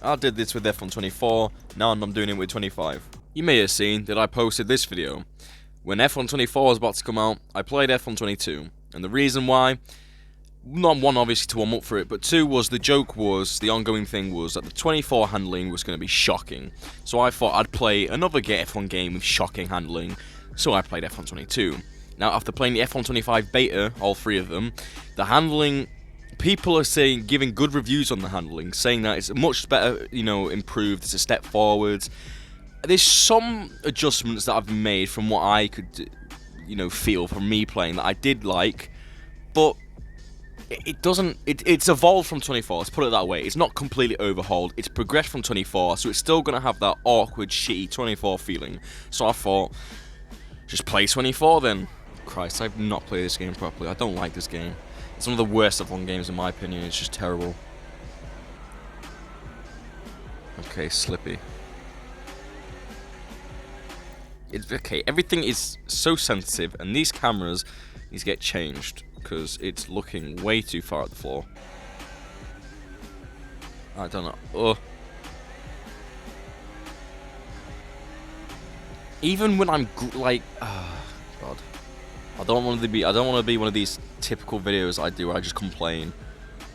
I did this with F124, now I'm doing it with 25. You may have seen that I posted this video. When F124 was about to come out, I played F122, and the reason why, not one obviously to warm up for it, but two was the ongoing thing was that the 24 handling was going to be shocking. So I thought I'd play another F1 game with shocking handling, so I played F122. Now after playing the F125 beta, all three of them, the handling, people are giving good reviews on the handling, saying that it's much better, improved, it's a step forward. There's some adjustments that I've made from what I could, feel from me playing that I did like, but it's evolved from 24, let's put it that way. It's not completely overhauled, it's progressed from 24, so it's still going to have that awkward, shitty 24 feeling. So I thought, just play 24 then. Christ, I've not played this game properly. I don't like this game. It's one of the worst F1 games in my opinion, it's just terrible. Okay, Slippy. Okay, everything is so sensitive, and these cameras need to get changed, because it's looking way too far at the floor. I don't know. Even when I'm God, I don't want to be one of these typical videos I do where I just complain.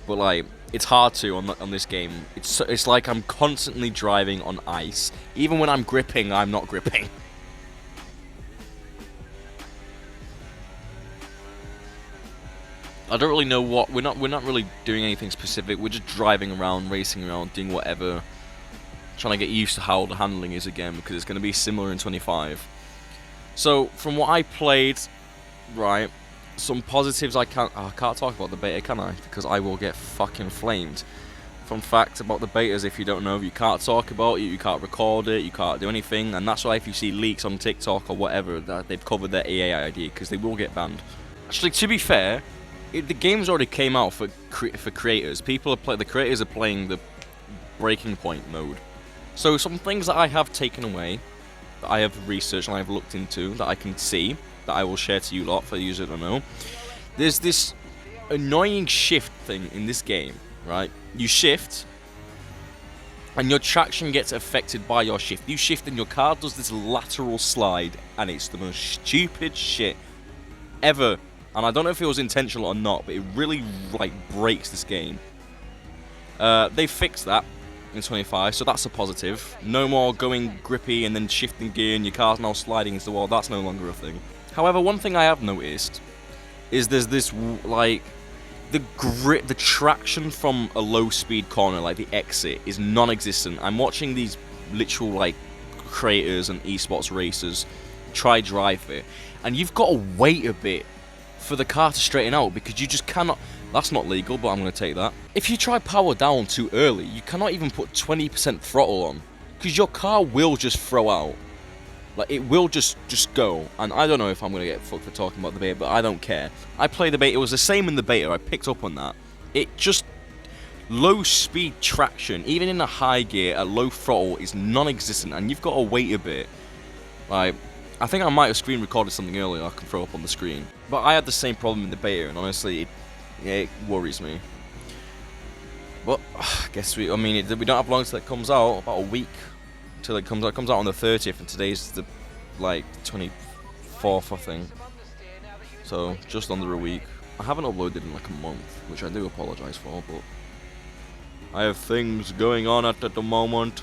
But like, it's hard to on this game. It's like I'm constantly driving on ice. Even when I'm gripping, I'm not gripping. I don't really know what we're not really doing anything specific. We're just driving around, racing around, doing whatever, trying to get used to how the handling is again, because it's going to be similar in 25. So from what I played, right, some positives I can't talk about the beta, can I? Because I will get fucking flamed. Fun fact about the betas, if you don't know, you can't talk about it, you can't record it, you can't do anything, and that's why if you see leaks on TikTok or whatever, that they've covered their EA ID, because they will get banned. Actually, to be fair, the game's already came out for creators. The creators are playing the breaking point mode. So some things that I have taken away, that I have researched and I have looked into, that I can see, that I will share to you lot for the user to know. There's this annoying shift thing in this game, right? You shift, and your traction gets affected by your shift. You shift and your car does this lateral slide, and it's the most stupid shit ever. And I don't know if it was intentional or not, but it really, breaks this game. They fixed that in 25, so that's a positive. No more going grippy and then shifting gear and your car's now sliding into the wall. That's no longer a thing. However, one thing I have noticed is there's this, the traction from a low-speed corner, like the exit, is non-existent. I'm watching these literal, creators and esports racers try drive it, and you've got to wait a bit for the car to straighten out, because you just cannot. That's not legal, but I'm going to take that. If you try power down too early, you cannot even put 20% throttle on, because your car will just throw out. It will just go. And I don't know if I'm going to get fucked for talking about the beta, but I don't care. I played the beta, it was the same in the beta, I picked up on that. It just, low speed traction, even in a high gear at low throttle, is non-existent, and you've got to wait a bit. I think I might have screen recorded something earlier I can throw up on the screen. But I had the same problem in the beta, and honestly, it worries me. But I guess we don't have long till it comes out. About a week till it comes out. It comes out on the 30th, and today's the 24th, I think. So just under a week. I haven't uploaded in a month, which I do apologise for, but I have things going on at the moment.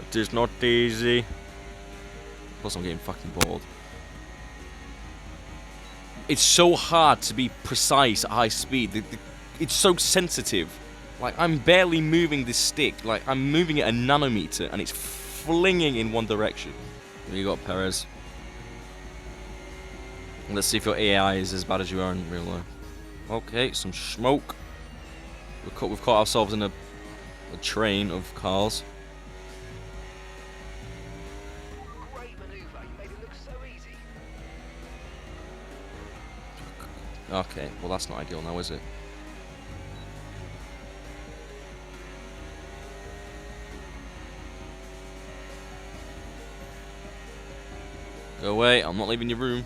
It is not easy. Plus I'm getting fucking bored. It's so hard to be precise at high speed. It's so sensitive. I'm barely moving this stick. I'm moving it a nanometer, and it's flinging in one direction. Here you got Perez. Let's see if your AI is as bad as you are in real life. Okay, some smoke. We've caught ourselves in a train of cars. Okay, well that's not ideal now, is it? Go away, I'm not leaving your room.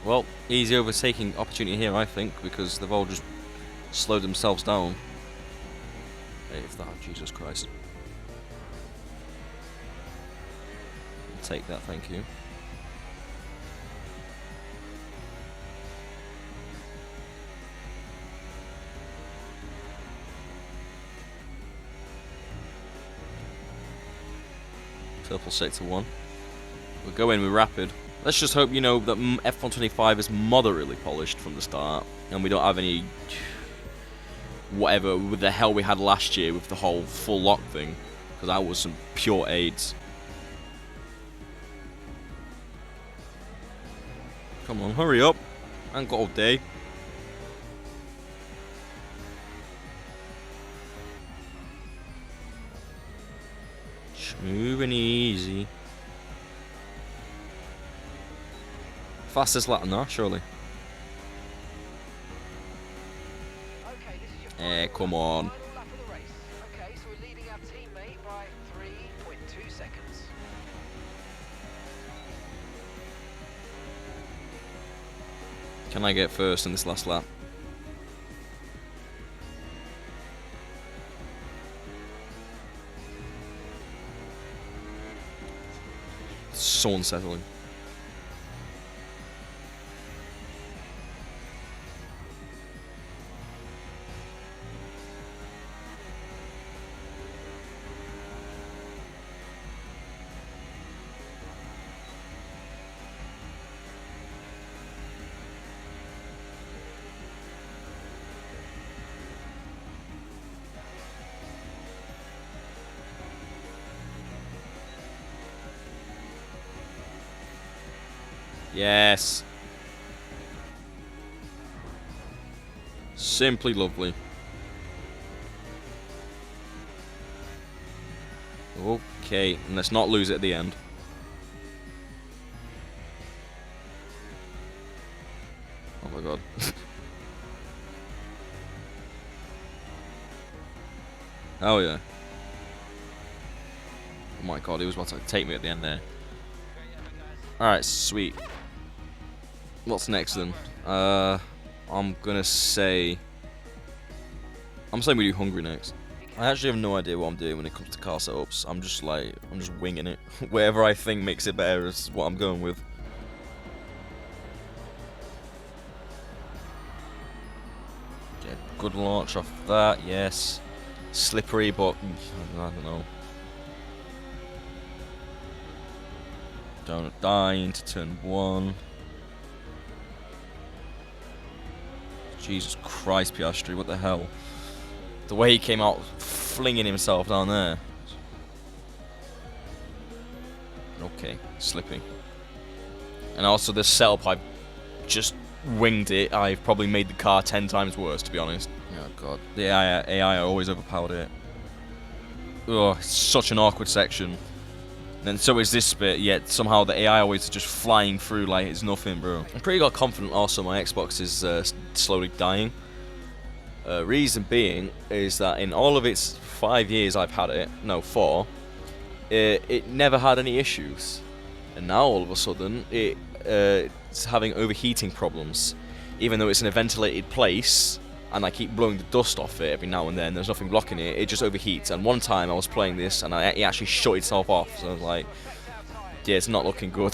Well, easy overtaking opportunity here, I think, because they've all just slowed themselves down. If that, Jesus Christ. I'll take that, thank you. Purple sector 1. We'll go in with rapid. Let's just hope, you know, that F125 is moderately polished from the start, and we don't have any whatever with the hell we had last year with the whole full lock thing, because that was some pure AIDS. Come on, hurry up. I ain't got all day. Smooth and easy. Fastest lap now, surely. Eh, come on. Okay, so we're leading our teammate by 3.2 seconds. Can I get first in this last lap? So unsettling. Yes. Simply lovely. Okay, and let's not lose it at the end. Oh my god. Oh yeah. Oh my god, he was about to take me at the end there. Alright, sweet. What's next then? I'm gonna say... I'm saying we do Hungary next. I actually have no idea what I'm doing when it comes to car setups. I'm just winging it. Wherever I think makes it better is what I'm going with. Get good launch off that, yes. Slippery, but I don't know. Don't die into turn 1. Jesus Christ, Piastri, what the hell? The way he came out flinging himself down there. Okay, slipping. And also the setup, I've just winged it. I've probably made the car 10 times worse, to be honest. Oh god, the AI always overpowered it. Ugh, it's such an awkward section. And so is this bit, yet somehow the AI always just flying through like it's nothing, bro. I'm pretty confident also my Xbox is slowly dying. Reason being is that in all of its 5 years I've had it, no 4, it never had any issues. And now all of a sudden it's having overheating problems. Even though it's in a ventilated place, and I keep blowing the dust off it every now and then, there's nothing blocking it, it just overheats. And one time I was playing this and it actually shut itself off, so I was like, yeah, it's not looking good.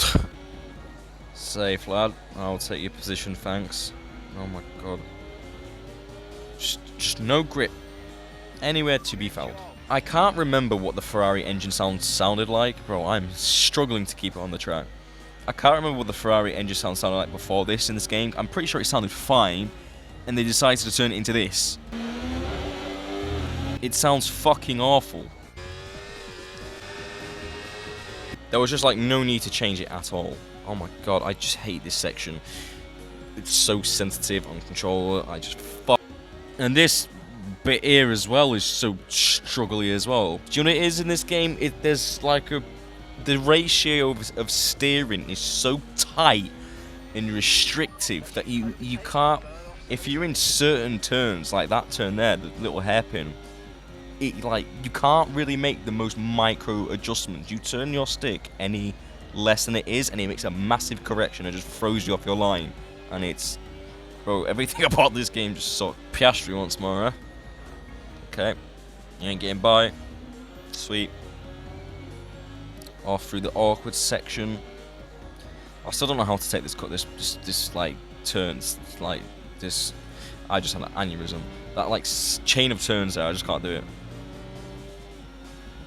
Safe, lad. I'll take your position, thanks. Oh my god. Just no grip anywhere to be found. I can't remember what the Ferrari engine sounded like. Bro, I'm struggling to keep it on the track. I can't remember what the Ferrari engine sounded like before this in this game. I'm pretty sure it sounded fine, and they decided to turn it into this. It sounds fucking awful. There was just like no need to change it at all. Oh my god, I just hate this section. It's so sensitive on controller, I just fuck. And this bit here as well is so struggly as well. Do you know what it is in this game? There's like the ratio of steering is so tight and restrictive that you can't, if you're in certain turns, like that turn there, the little hairpin, you can't really make the most micro adjustments. You turn your stick any less than it is and it makes a massive correction and just throws you off your line. And it's, bro, everything about this game just sucks. Piastri once more, huh? Okay. You ain't getting by. Sweet. Off through the awkward section. I still don't know how to take this cut. This like turns like this. I just had an aneurysm. That like chain of turns there. I just can't do it.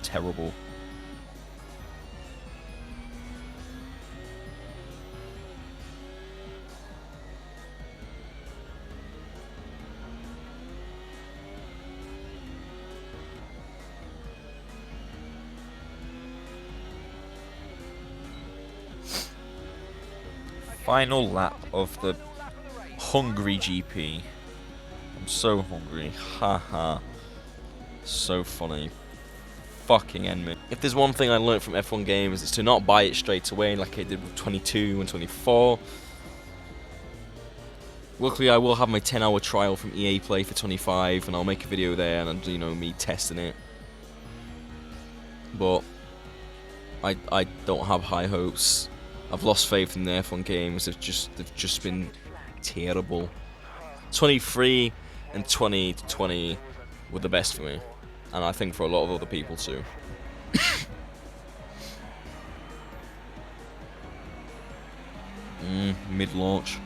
Terrible. Final lap of the Hungary GP. I'm so hungry. Haha. So funny. Fucking end me. If there's one thing I learned from F1 games, it's to not buy it straight away like I did with 22 and 24. Luckily I will have my 10-hour trial from EA Play for 25 and I'll make a video there and, you know, me testing it. But I don't have high hopes. I've lost faith in the F1 games. They've just been terrible. 23 and 20 were the best for me, and I think for a lot of other people too. Mid-launch.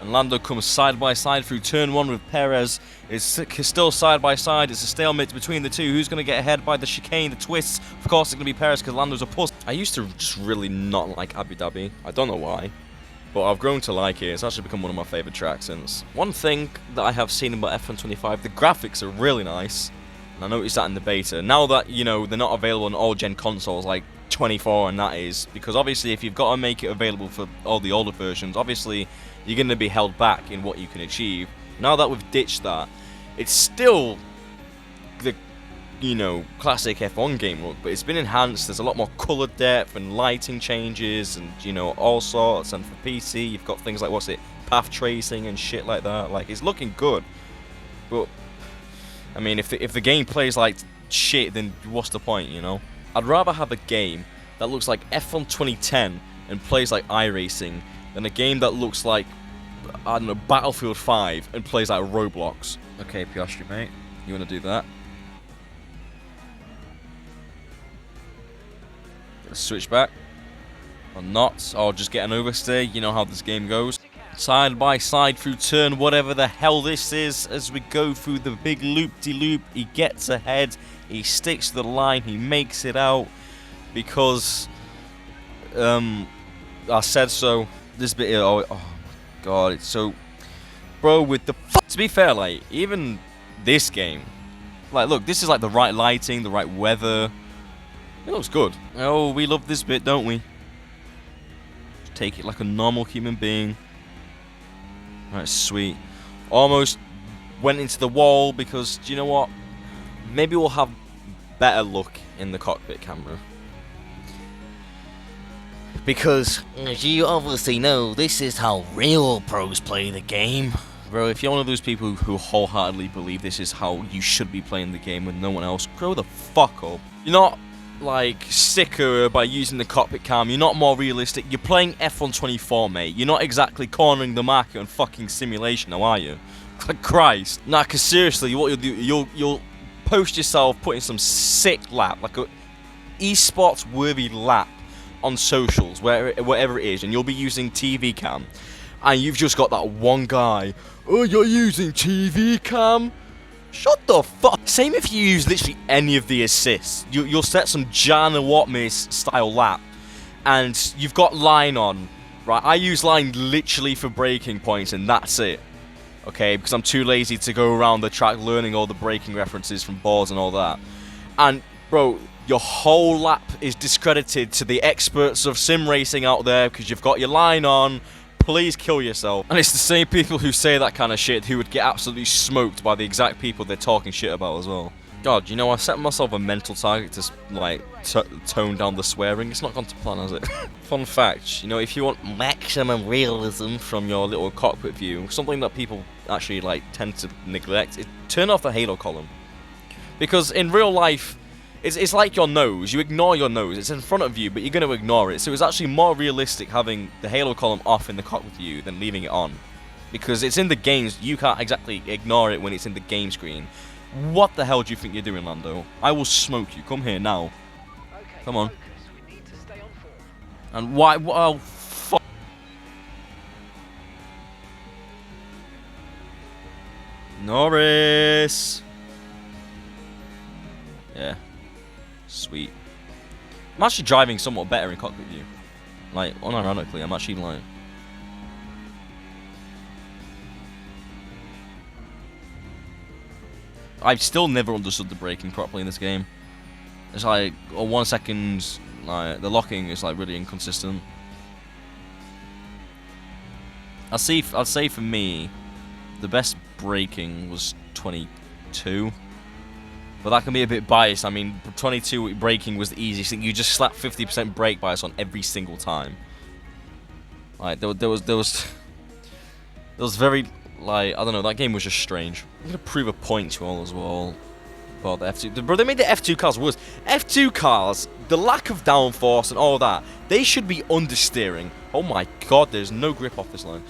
And Lando comes side by side through turn 1 with Perez. It's still side by side. It's a stalemate between the two. Who's going to get ahead by the chicane, the twists? Of course, it's going to be Perez because Lando's a puss. I used to just really not like Abu Dhabi. I don't know why, but I've grown to like it. It's actually become one of my favourite tracks since. One thing that I have seen about F1 25, the graphics are really nice. And I noticed that in the beta. Now that, you know, they're not available on all gen consoles like 24 and that is, because obviously if you've got to make it available for all the older versions, obviously you're going to be held back in what you can achieve. Now that we've ditched that, it's still the, you know, classic F1 game look, but it's been enhanced. There's a lot more colour depth and lighting changes and, you know, all sorts. And for PC, you've got things like, what's it, path tracing and shit like that. Like, it's looking good, but I mean, if the game plays like shit, then what's the point, you know? I'd rather have a game that looks like F1 2010 and plays like iRacing than a game that looks like, I don't know, Battlefield 5 and plays like Roblox. Okay, Piastri, mate, you want to do that? Switch back. Or not, or just get an overstay, you know how this game goes. Side by side through turn, whatever the hell this is, as we go through the big loop-de-loop, he gets ahead, he sticks to the line, he makes it out, because, I said so. This bit here, oh my god, it's so, bro, with the to be fair, like, even this game, like, look, this is like the right lighting, the right weather, it looks good. Oh, we love this bit, don't we? Just take it like a normal human being. Right, sweet. Almost went into the wall because, do you know what? Maybe we'll have better luck in the cockpit camera. Because, as you obviously know, this is how real pros play the game. Bro, if you're one of those people who wholeheartedly believe this is how you should be playing the game with no one else, grow the fuck up. You're not, like, sicker by using the cockpit cam. You're not more realistic. You're playing F1 24, mate. You're not exactly cornering the market on fucking simulation, now are you? Christ. Nah, cause seriously, what you'll do, you'll post yourself putting some sick lap, like a esports worthy lap on socials, wherever it is, and you'll be using TV cam, and you've just got that one guy, oh, you're using TV cam? Shut the fuck. Same if you use literally any of the assists. You'll set some Jana Watmis style lap, and you've got line on, right? I use line literally for braking points, and that's it. Okay, because I'm too lazy to go around the track learning all the braking references from boards and all that. And, bro, your whole lap is discredited to the experts of sim racing out there because you've got your line on. Please kill yourself. And it's the same people who say that kind of shit who would get absolutely smoked by the exact people they're talking shit about as well. God, you know, I set myself a mental target to, like, tone down the swearing. It's not gone to plan, has it? Fun fact, you know, if you want maximum realism from your little cockpit view, something that people actually, like, tend to neglect, is turn off the halo column. Because in real life, it's like your nose. You ignore your nose. It's in front of you, but you're going to ignore it. So it's actually more realistic having the halo column off in the cockpit view than leaving it on. Because it's in the games, you can't exactly ignore it when it's in the game screen. What the hell do you think you're doing, Lando? I will smoke you. Come here now. Okay, Come on. focus. We need to stay on form. And why? Oh, fuck. Norris. Yeah. Sweet. I'm actually driving somewhat better in cockpit view. Like, unironically, I'm actually like... I've still never understood the braking properly in this game. It's like, 1 second, like, the locking is like really inconsistent. I'd say for me, the best braking was 22. But that can be a bit biased. I mean, 22 braking was the easiest thing. You just slap 50% brake bias on every single time. Like, there was very, like, I don't know, that game was just strange. I'm gonna prove a point to all as well about the F2. Bro, they made the F2 cars worse. F2 cars, the lack of downforce and all that, they should be understeering. Oh my god, there's no grip off this line.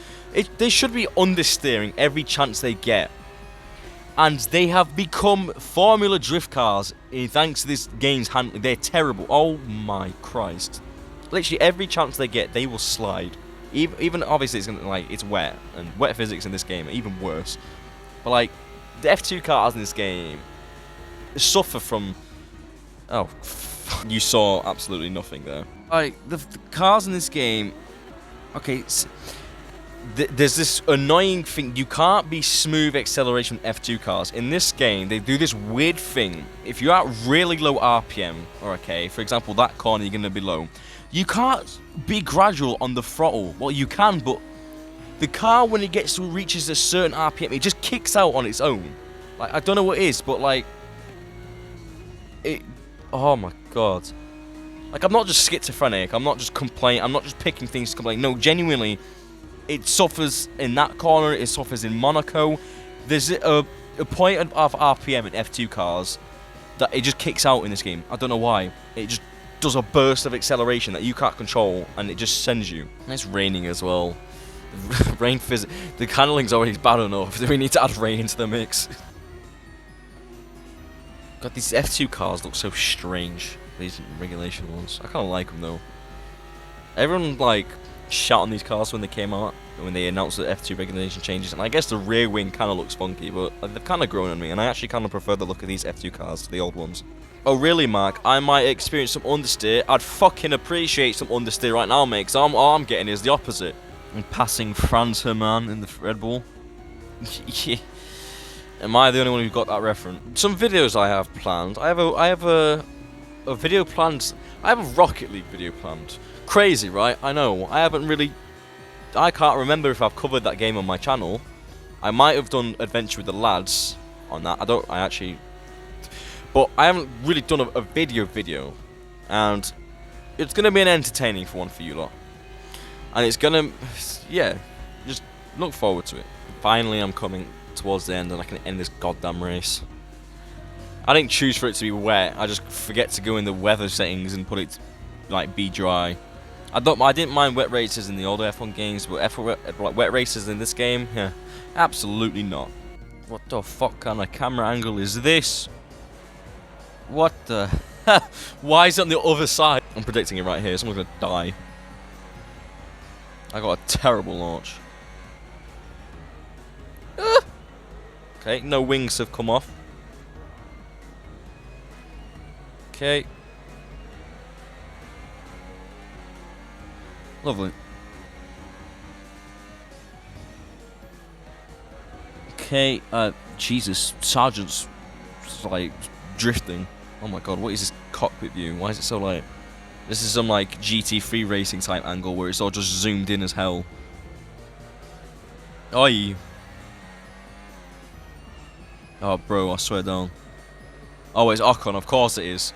They should be understeering every chance they get. And they have become Formula Drift cars thanks to this game's handling. They're terrible. Oh my Christ. Literally every chance they get, they will slide. Even obviously it's gonna, like, it's wet, and wet physics in this game are even worse. But like the F2 cars in this game suffer from, oh, you saw absolutely nothing there. Like the cars in this game, okay, there's this annoying thing. You can't be smooth acceleration F2 cars in this game. They do this weird thing. If you're at really low RPM, or okay, for example that corner you're gonna be low. You can't be gradual on the throttle. Well, you can, but the car, when it reaches a certain RPM, it just kicks out on its own. Like, I don't know what it is, but like, oh my god. Like, I'm not just schizophrenic. I'm not just complaining. I'm not just picking things to complain. No, genuinely, it suffers in that corner. It suffers in Monaco. There's a point of RPM in F2 cars that it just kicks out in this game. I don't know why. It just does a burst of acceleration that you can't control, and it just sends you. And it's raining as well. Rain physics. The handling's already bad enough. Do we need to add rain into the mix? God, these F2 cars look so strange. These regulation ones. I kind of like them though. Everyone like shot on these cars when they came out, when they announced the F2 regulation changes, and I guess the rear wing kind of looks funky, but they've kind of grown on me, and I actually kind of prefer the look of these F2 cars to the old ones. Oh really, Mark? I might experience some understeer. I'd fucking appreciate some understeer right now, mate, because all I'm getting is the opposite. I'm passing Franz Hermann in the Red Bull. Yeah. Am I the only one who got that reference? Some videos I have planned. I have a video planned. I have a Rocket League video planned. Crazy, right? I know. I can't remember if I've covered that game on my channel. I might have done Adventure with the Lads on that. But I haven't really done a video, and it's gonna be an entertaining one for you lot, and it's gonna, yeah, just look forward to it. Finally, I'm coming towards the end, and I can end this goddamn race. I didn't choose for it to be wet. I just forget to go in the weather settings and put it like be dry. I didn't mind wet races in the older F1 games, but wet races in this game, yeah, absolutely not. What the fuck kind of camera angle is this? What the? Why is it on the other side? I'm predicting it right here. Someone's gonna die. I got a terrible launch. Okay, no wings have come off. Okay. Lovely. Okay, Jesus, Sergeant's like drifting. Oh my god, what is this cockpit view? Why is it so like... This is some like GT3 racing type angle where it's all just zoomed in as hell. Oi. Oh bro, I swear down. Oh, it's Ocon, of course it is.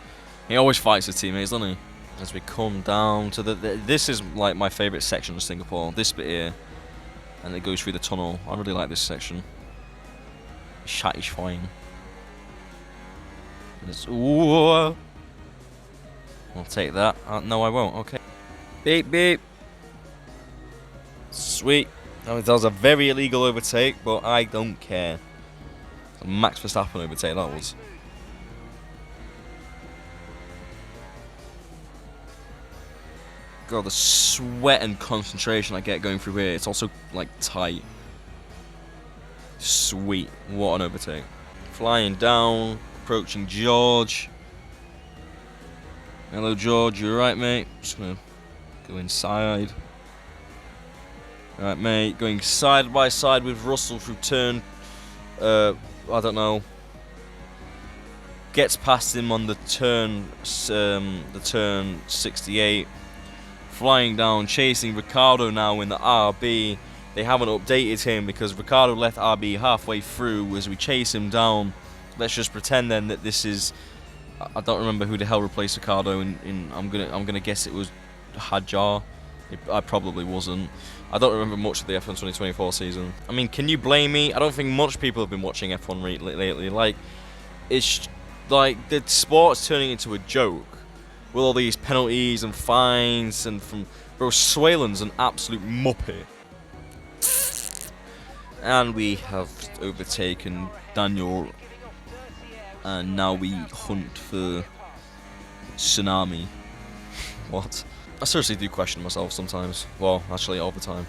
He always fights his teammates, doesn't he? As we come down to this is like my favourite section of Singapore. This bit here. And it goes through the tunnel. I really like this section. Shit is fine. Ooh. I'll take that. No, I won't. Okay. Beep, beep. Sweet. That was a very illegal overtake, but I don't care. Max Verstappen overtake that was. God, the sweat and concentration I get going through here. It's also like tight. Sweet, what an overtake. Flying down, approaching George. Hello George, you alright mate? Just gonna go inside. Alright mate, going side by side with Russell through turn, I don't know. Gets past him on the turn 68. Flying down, chasing Ricciardo now in the RB. They haven't updated him because Ricciardo left RB halfway through as we chase him down. Let's just pretend then that this is, I don't remember who the hell replaced Ricciardo in I'm gonna guess it was Hadjar. I probably wasn't. I don't remember much of the F1 2024 season. I mean, can you blame me? I don't think much people have been watching F1 lately. Like, it's like the sport's turning into a joke with all these penalties and fines and from bro. Swalen's an absolute muppet. And we have overtaken Daniel, and now we hunt for Tsunami. What? I seriously do question myself sometimes. Well, actually all the time.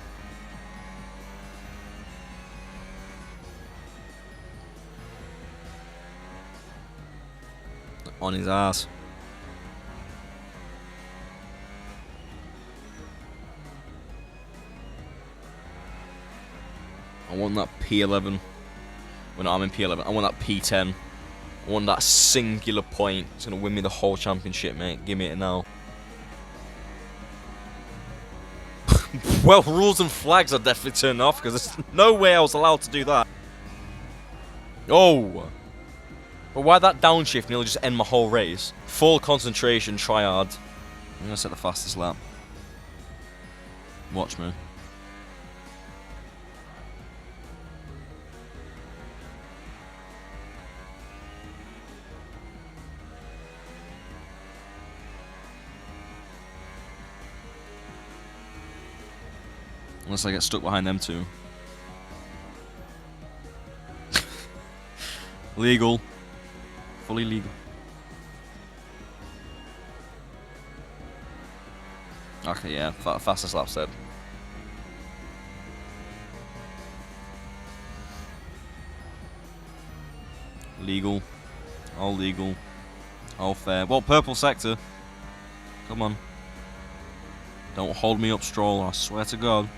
On his ass. I want that P11. Well, no, I'm in P11. I want that P10. I want that singular point. It's going to win me the whole championship, mate. Give me it now. Well, rules and flags are definitely turned off because there's no way I was allowed to do that. Oh! But why that downshift nearly just end my whole race? Full concentration, try hard. I'm going to set the fastest lap. Watch me. Unless I get stuck behind them two. Legal. Fully legal. Okay, yeah. Fastest lap said. Legal. All legal. All fair. Well, purple sector. Come on. Don't hold me up, Stroll. I swear to God.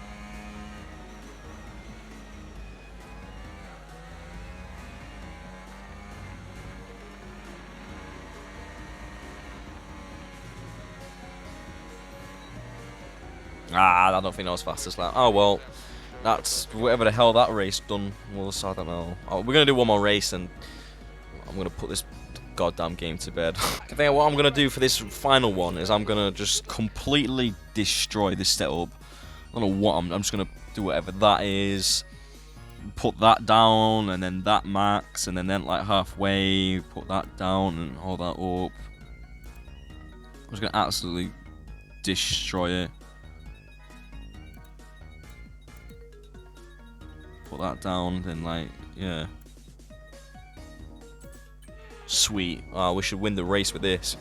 I don't think that was fastest lap. Oh well, that's whatever the hell that race done was. I don't know. Oh, we're gonna do one more race and I'm gonna put this goddamn game to bed. I think what I'm gonna do for this final one is I'm gonna just completely destroy this setup. I don't know what I'm just gonna do whatever that is. Put that down and then that max and then like halfway. Put that down and hold that up. I'm just gonna absolutely destroy it. Put that down, then like, yeah. Sweet. Oh, we should win the race with this.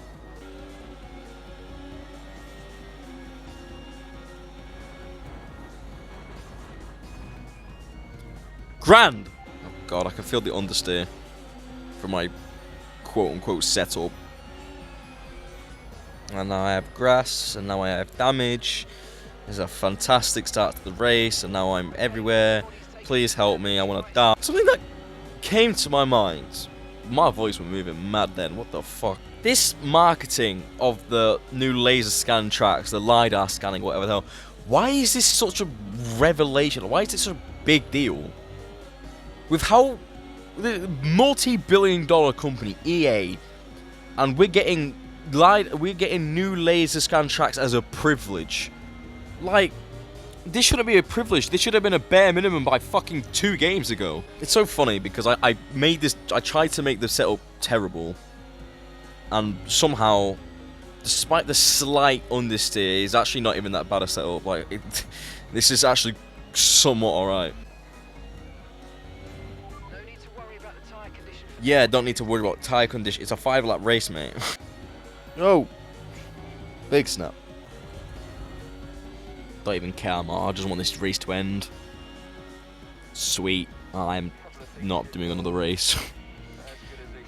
Grand! Oh god, I can feel the understeer from my quote-unquote setup. And now I have grass, and now I have damage. It's a fantastic start to the race, and now I'm everywhere. Please help me, I want to die. Something that came to my mind. My voice was moving mad then, what the fuck. This marketing of the new laser scan tracks, the LiDAR scanning, whatever the hell. Why is this such a revelation? Why is it such a big deal? With how the multi-billion-dollar company, EA, and we're getting new laser scan tracks as a privilege. Like, this shouldn't be a privilege. This should have been a bare minimum by fucking 2 games ago. It's so funny because I tried to make the setup terrible, and somehow, despite the slight understeer, it's actually not even that bad a setup. Like, this is actually somewhat alright. No need to worry about the tyre Yeah, don't need to worry about tyre condition. It's a 5-lap race, mate. No. Big snap. Don't even care, man. I just want this race to end. Sweet. I'm not doing another race.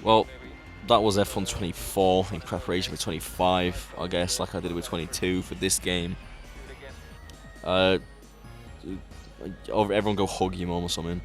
Well, that was F1 24 in preparation for 25, I guess, like I did with 22 for this game. Everyone go hug your mum or something.